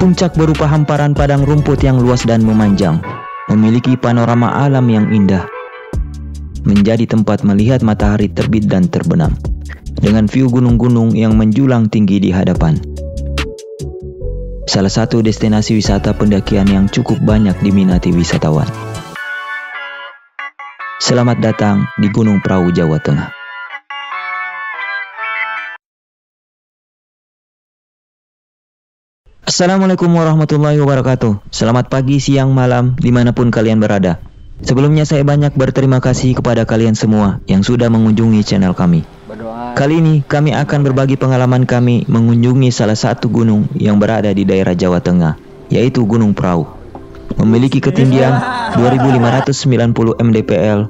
Puncak berupa hamparan padang rumput yang luas dan memanjang, memiliki panorama alam yang indah, menjadi tempat melihat matahari terbit dan terbenam, dengan view gunung-gunung yang menjulang tinggi di hadapan. Salah satu destinasi wisata pendakian yang cukup banyak diminati wisatawan. Selamat datang di Gunung Prau, Jawa Tengah. Assalamualaikum warahmatullahi wabarakatuh. Selamat pagi, siang, malam, dimanapun kalian berada. Sebelumnya saya banyak berterima kasih kepada kalian semua yang sudah mengunjungi channel kami. Kali ini kami akan berbagi pengalaman kami mengunjungi salah satu gunung yang berada di daerah Jawa Tengah, yaitu Gunung Prau. Memiliki ketinggian 2590 mdpl.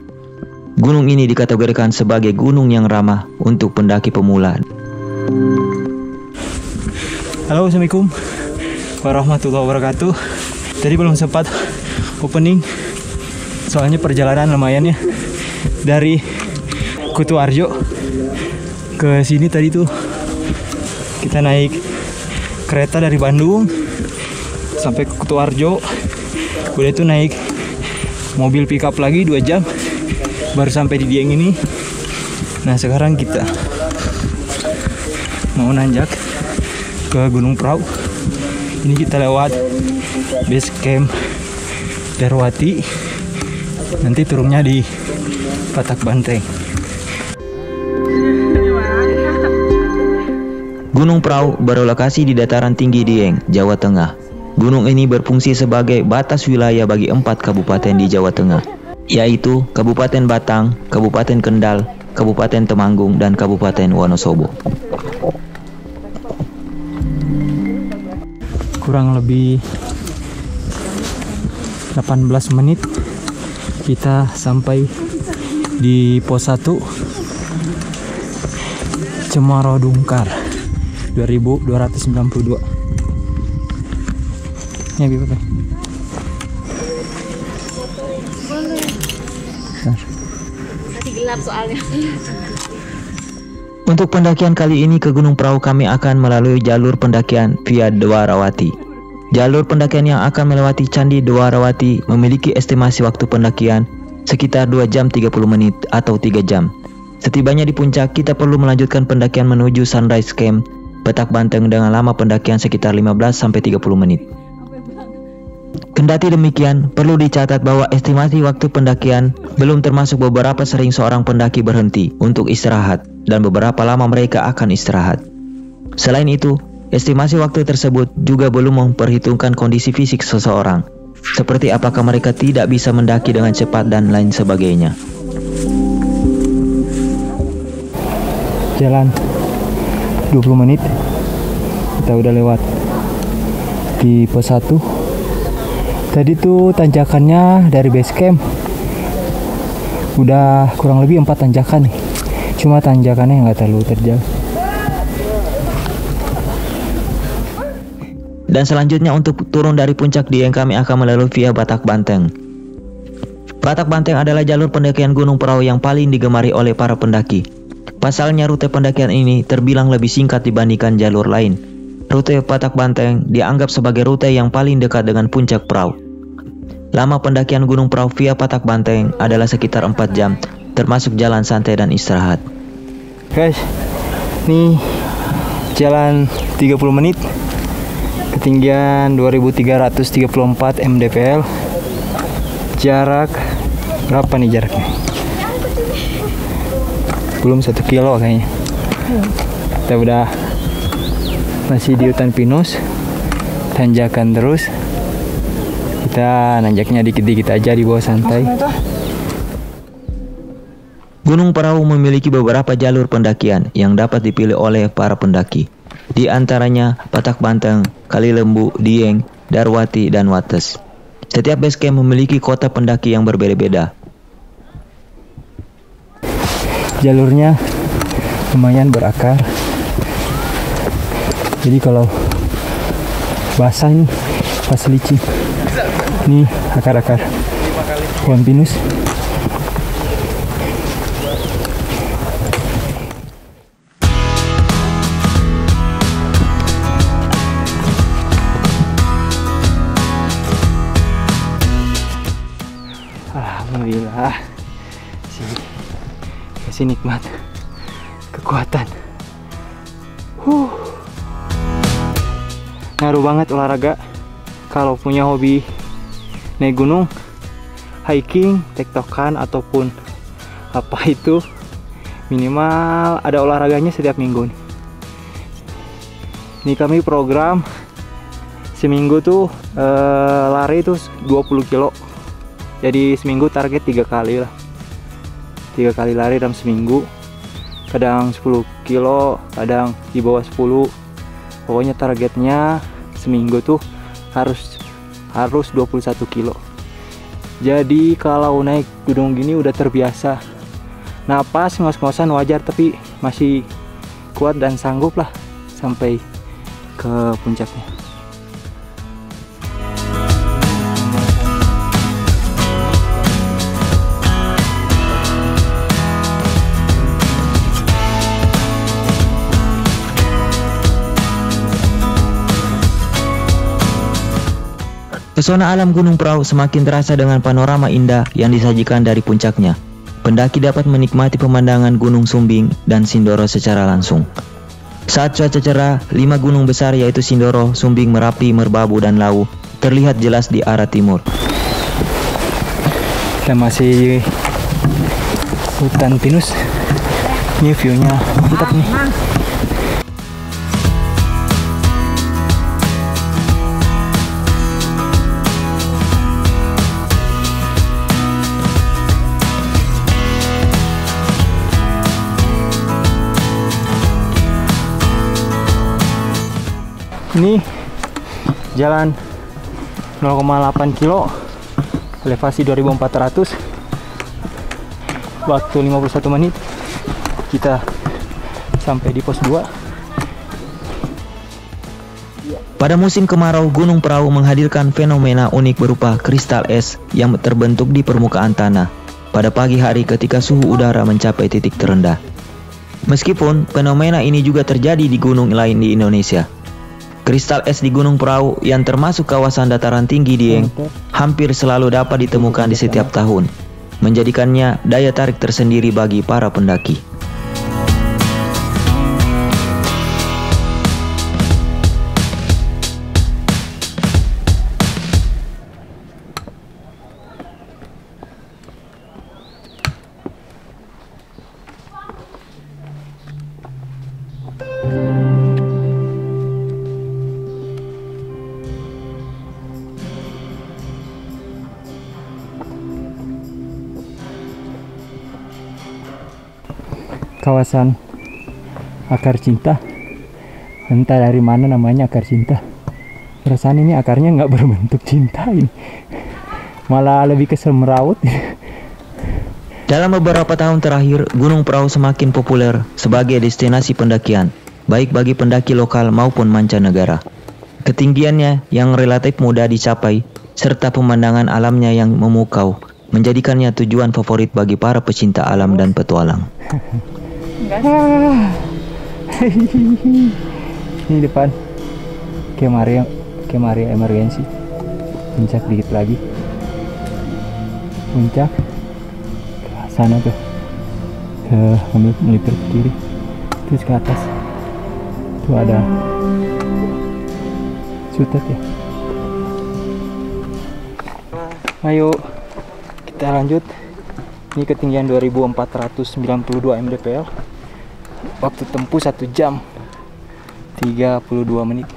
Gunung ini dikategorikan sebagai gunung yang ramah untuk pendaki pemula. Halo, assalamualaikum warahmatullahi wabarakatuh. Tadi belum sempat opening, soalnya perjalanan lumayan ya. Dari Kutuarjo ke sini tadi tuh kita naik kereta dari Bandung sampai ke Kutuarjo. Udah itu naik mobil pickup lagi 2 jam baru sampai di Dieng ini. Nah sekarang kita mau nanjak ke Gunung Prau. Ini kita lewat base camp Darwati, nanti turunnya di Patak Banteng. Gunung Prau berlokasi di dataran tinggi Dieng, Jawa Tengah. Gunung ini berfungsi sebagai batas wilayah bagi 4 kabupaten di Jawa Tengah, yaitu Kabupaten Batang, Kabupaten Kendal, Kabupaten Temanggung, dan Kabupaten Wonosobo. Kurang lebih 18 menit kita sampai di pos 1 Cemaro Dungkar 2292. Ya gitu Pak. Masih gelap soalnya. Untuk pendakian kali ini ke Gunung Prau kami akan melalui jalur pendakian via Dwarawati. Jalur pendakian yang akan melewati Candi Dwarawati memiliki estimasi waktu pendakian sekitar 2 jam 30 menit atau 3 jam. Setibanya di puncak, kita perlu melanjutkan pendakian menuju Sunrise Camp Patak Banteng dengan lama pendakian sekitar 15-30 menit. Kendati demikian, perlu dicatat bahwa estimasi waktu pendakian belum termasuk beberapa sering seorang pendaki berhenti untuk istirahat dan beberapa lama mereka akan istirahat. Selain itu, estimasi waktu tersebut juga belum memperhitungkan kondisi fisik seseorang, seperti apakah mereka tidak bisa mendaki dengan cepat dan lain sebagainya. Jalan 20 menit kita udah lewat di pos 1. Tadi tuh tanjakannya dari base camp udah kurang lebih 4 tanjakan nih. Cuma tanjakannya nggak terlalu terjal. Dan selanjutnya untuk turun dari puncak Dieng kami akan melalui via Patak Banteng. Patak Banteng adalah jalur pendakian Gunung Prau yang paling digemari oleh para pendaki. Pasalnya rute pendakian ini terbilang lebih singkat dibandingkan jalur lain. Rute Patak Banteng dianggap sebagai rute yang paling dekat dengan puncak Prau. Lama pendakian Gunung Prau via Patak Banteng adalah sekitar 4 jam, termasuk jalan santai dan istirahat. Guys, nih jalan 30 menit, ketinggian 2334 mdpl. Jarak berapa nih jaraknya? Belum 1 kilo kayaknya. Kita udah masih di hutan pinus, tanjakan terus. Kita nanjaknya dikit-dikit aja di bawah santai. Gunung Prau memiliki beberapa jalur pendakian yang dapat dipilih oleh para pendaki. Di antaranya Patak Banteng, Kali Lembu, Dieng, Darwati, dan Wates. Setiap base camp memiliki kota pendaki yang berbeda-beda. Jalurnya lumayan berakar. Jadi kalau basah ini pas licin. Ini akar-akar pohon pinus. kasih nikmat kekuatan. Ngaruh banget olahraga kalau punya hobi naik gunung, hiking, tektokan ataupun apa itu, minimal ada olahraganya setiap minggu nih. Ini kami program seminggu tuh lari tuh 20 kilo. Jadi seminggu target 3 kali lah. 3 kali lari dalam seminggu. Kadang 10 kilo, kadang di bawah 10. Pokoknya targetnya seminggu tuh harus 21 kilo. Jadi kalau naik gunung gini udah terbiasa. Napas ngos-ngosan wajar, tapi masih kuat dan sanggup lah sampai ke puncaknya. Pesona alam Gunung Prau semakin terasa dengan panorama indah yang disajikan dari puncaknya. Pendaki dapat menikmati pemandangan Gunung Sumbing dan Sindoro secara langsung. Saat cuaca cerah, 5 gunung besar yaitu Sindoro, Sumbing, Merapi, Merbabu, dan Lawu terlihat jelas di arah timur. Kita masih hutan pinus. Ini view-nya mantap nih. Ini jalan 0,8 kilo, elevasi 2400, waktu 51 menit kita sampai di pos 2. Pada musim kemarau, Gunung Prau menghadirkan fenomena unik berupa kristal es yang terbentuk di permukaan tanah pada pagi hari ketika suhu udara mencapai titik terendah. Meskipun fenomena ini juga terjadi di gunung lain di Indonesia. Kristal es di Gunung Prau yang termasuk kawasan dataran tinggi Dieng hampir selalu dapat ditemukan di setiap tahun, menjadikannya daya tarik tersendiri bagi para pendaki. Kawasan akar cinta, entah dari mana namanya akar cinta. Perasaan ini akarnya nggak berbentuk cinta, ini malah lebih ke semeraut. Dalam beberapa tahun terakhir, Gunung Prau semakin populer sebagai destinasi pendakian, baik bagi pendaki lokal maupun mancanegara. Ketinggiannya yang relatif mudah dicapai, serta pemandangan alamnya yang memukau, menjadikannya tujuan favorit bagi para pecinta alam dan petualang. Ini depan Camp area emergency. Puncak dikit lagi. Puncak ke sana tuh, ke melipir ke kiri, terus ke atas tuh ada Sutet ya. Ayo kita lanjut. Ini ketinggian 2492 mdpl. Waktu tempuh 1 jam 32 menit.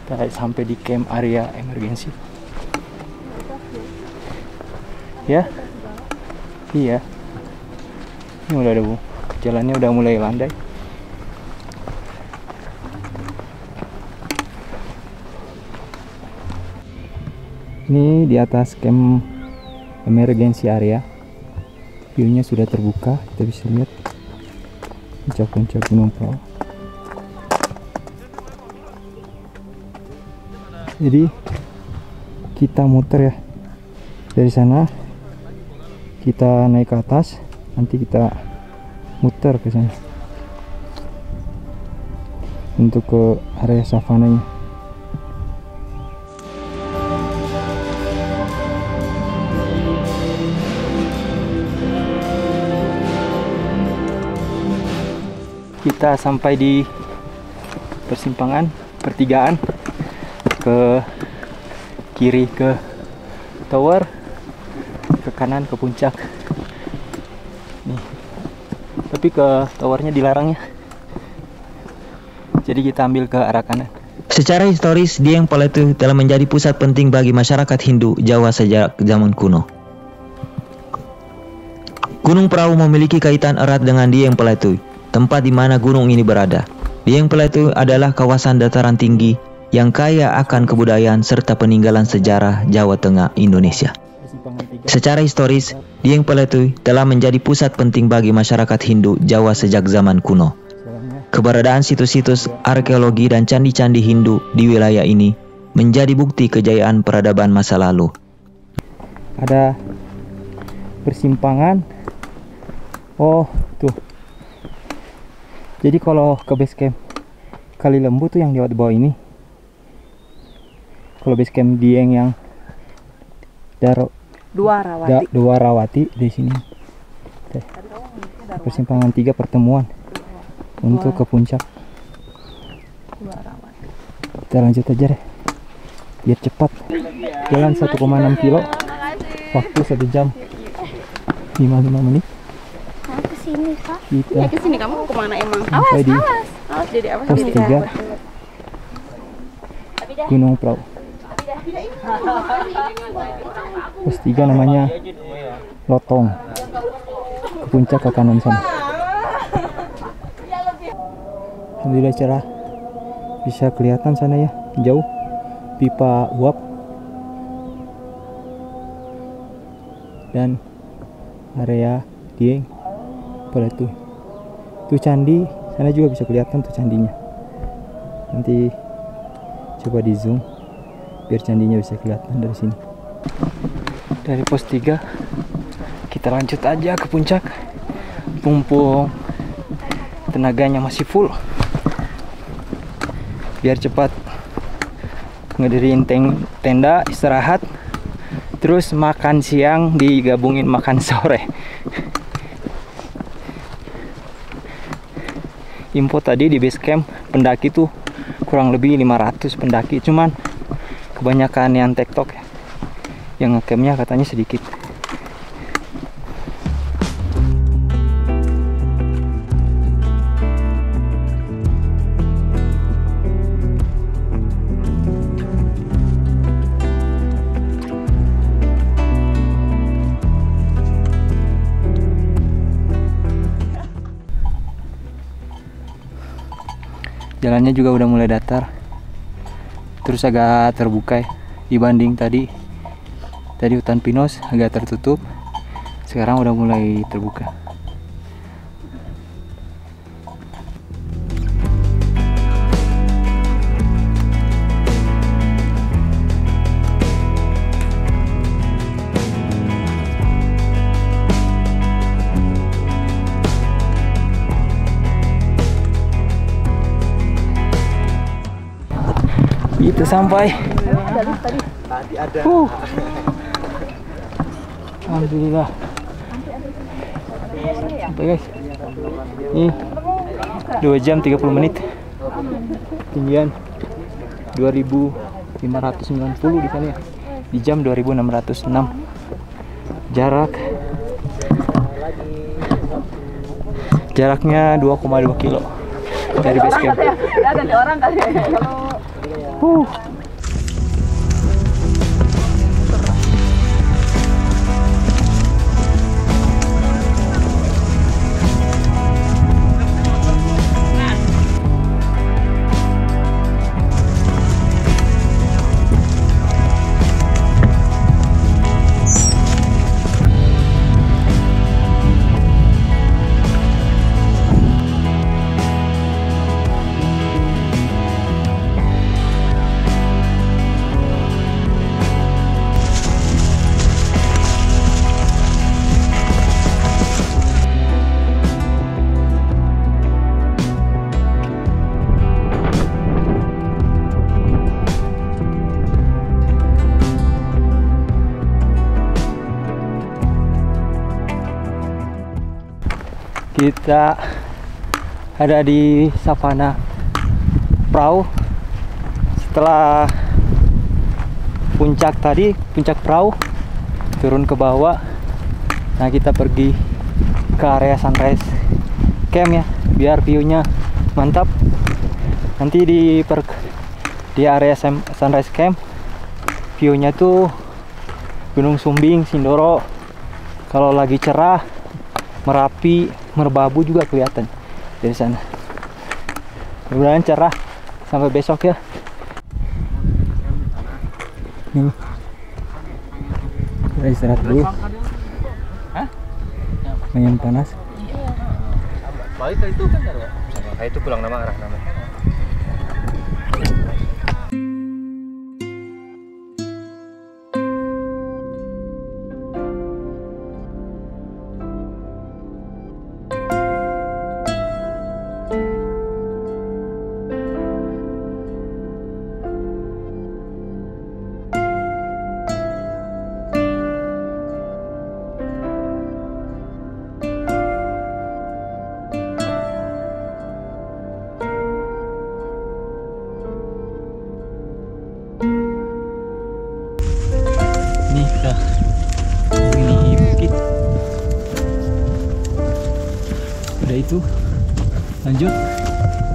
Kita sampai di camp area emergency. Ya? Iya. Ini udah ada, Bu. Jalannya udah mulai landai. Ini di atas camp emergency area. View-nya sudah terbuka, kita bisa lihat puncak-puncak Gunung Prau. Jadi kita muter ya, dari sana kita naik ke atas, nanti kita muter ke sana untuk ke area savananya. Kita sampai di persimpangan, pertigaan, ke kiri ke tower, ke kanan ke puncak. Nih, tapi ke towernya dilarang ya. Jadi kita ambil ke arah kanan. Secara historis, Dieng Paletu telah menjadi pusat penting bagi masyarakat Hindu Jawa sejak zaman kuno. Gunung Prau memiliki kaitan erat dengan Dieng Paletu, tempat di mana gunung ini berada. Dieng Paletu adalah kawasan dataran tinggi yang kaya akan kebudayaan serta peninggalan sejarah Jawa Tengah Indonesia. Secara historis, Dieng Paletu telah menjadi pusat penting bagi masyarakat Hindu Jawa sejak zaman kuno. Keberadaan situs-situs arkeologi dan candi-candi Hindu di wilayah ini menjadi bukti kejayaan peradaban masa lalu. Ada persimpangan. Oh, tuh. Jadi kalau ke base camp Kali Lembu tuh yang lewat bawah ini. Kalau base camp Dieng yang Dwarawati di sini. Persimpangan 3 pertemuan untuk ke puncak. Kita lanjut aja deh, biar cepat. Jalan 1,6 kilo, waktu 1 jam 55 menit. Kesini Kak. Kita Ya kesini, kamu kemana emang? sampai di Awas jadi apa pos 3 Gunung Prau. Pos 3 namanya Lotong. Ke puncak ke kanan sana. Alhamdulillah cerah, bisa kelihatan sana ya, jauh pipa uap dan area Dieng Paletu. Tuh candi sana juga bisa kelihatan tuh candinya. Nanti coba di zoom biar candinya bisa kelihatan dari sini. Dari pos 3 kita lanjut aja ke puncak. Mumpung tenaganya masih full, biar cepat ngedirin tenda, istirahat, terus makan siang digabungin makan sore. Info tadi di base camp pendaki tuh kurang lebih 500 pendaki, cuman kebanyakan yang tektok ya, yang ngecampnya katanya sedikit. Jalannya juga udah mulai datar, terus agak terbuka ya, dibanding tadi hutan pinus agak tertutup, sekarang udah mulai terbuka. Itu sampai. Alhamdulillah. Sampai guys. Ini 2 jam 30 menit. Ketinggian 2590 di sana ya. Di jam 2606. Jaraknya 2,2 kilo dari base camp. Ada orang kali ya. ada di savana perahu. Setelah puncak tadi, puncak perahu, turun ke bawah. Nah, kita pergi ke area sunrise camp ya, biar view-nya mantap. Nanti di area sunrise camp, view-nya tuh Gunung Sumbing, Sindoro. Kalau lagi cerah, Merapi, Merbabu juga kelihatan dari sana. Mudah-mudahan cerah sampai besok ya. Nih, kita istirahat dulu. Lumayan panas. Balik ke itu kan sama itu pulang nama arah nama. Itu lanjut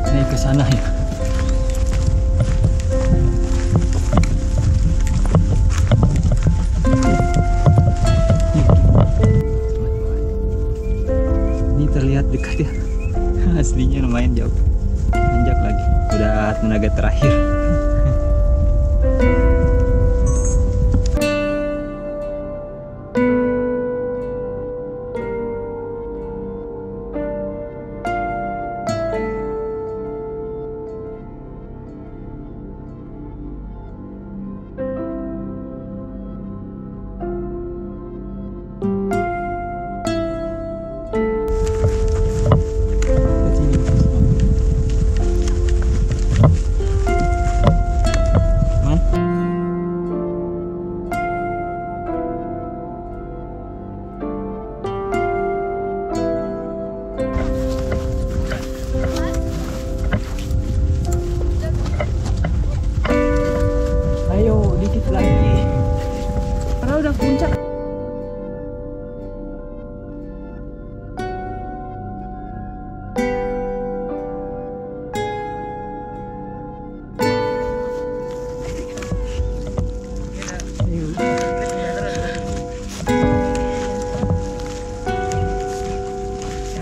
naik ke sana ya. Ini terlihat dekat ya. Aslinya lumayan jauh. Nanjak lagi. Udah tenaga terakhir.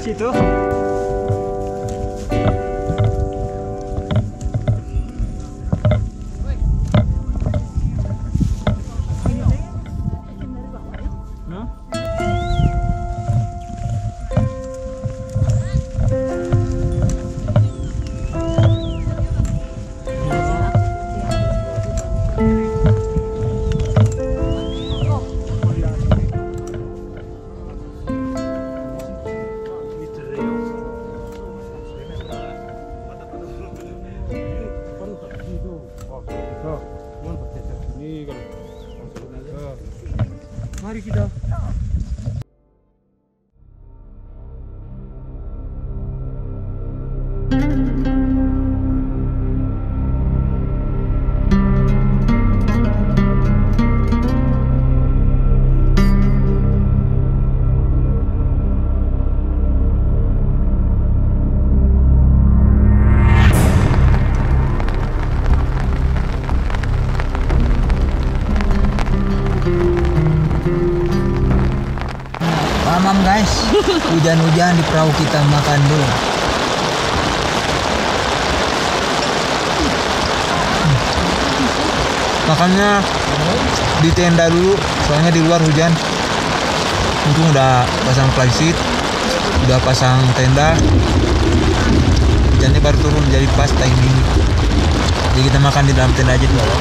Situ. Mari kita. Mamam guys, hujan-hujan di perahu kita, makan dulu. Makannya di tenda dulu, soalnya di luar hujan. Untung udah pasang flysheet, udah pasang tenda. Hujannya baru turun, jadi pas timing. Jadi kita makan di dalam tenda aja dulu.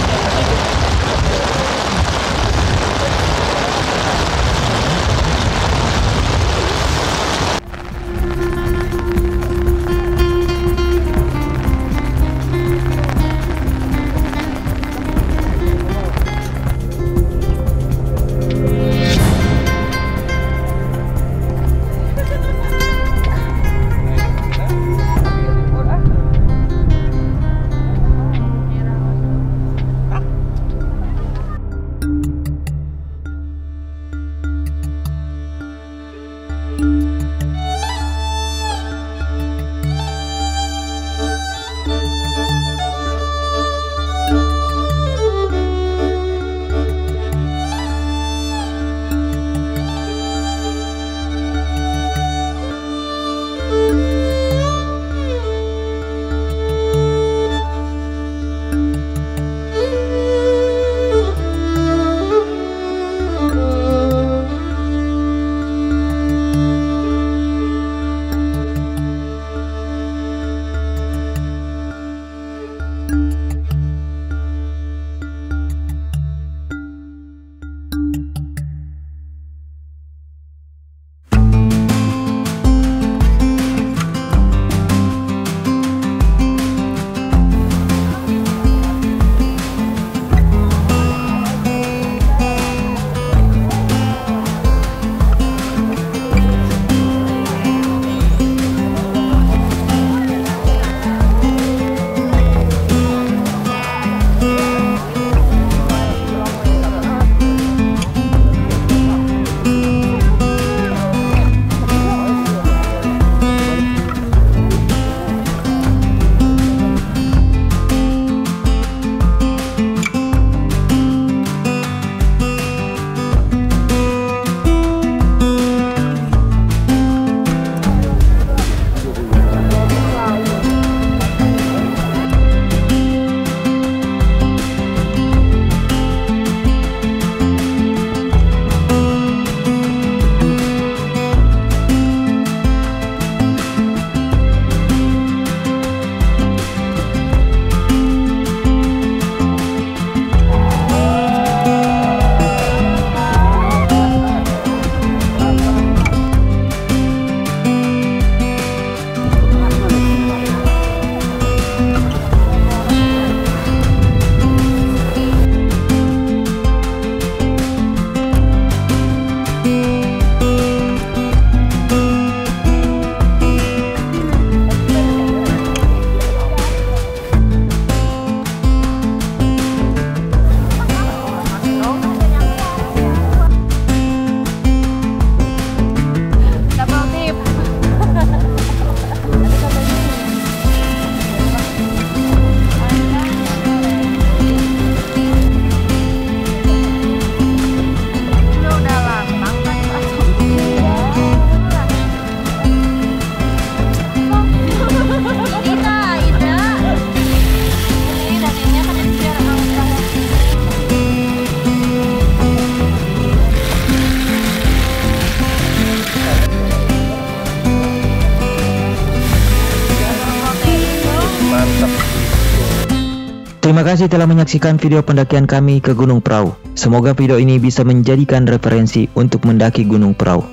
Terima kasih telah menyaksikan video pendakian kami ke Gunung Prau. Semoga video ini bisa menjadikan referensi untuk mendaki Gunung Prau.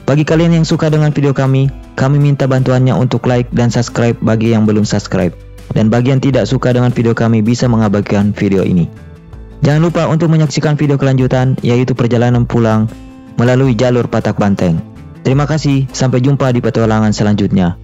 Bagi kalian yang suka dengan video kami minta bantuannya untuk like dan subscribe bagi yang belum subscribe. Dan bagi yang tidak suka dengan video kami bisa mengabaikan video ini. Jangan lupa untuk menyaksikan video kelanjutan, yaitu perjalanan pulang melalui jalur Patak Banteng. Terima kasih, sampai jumpa di petualangan selanjutnya.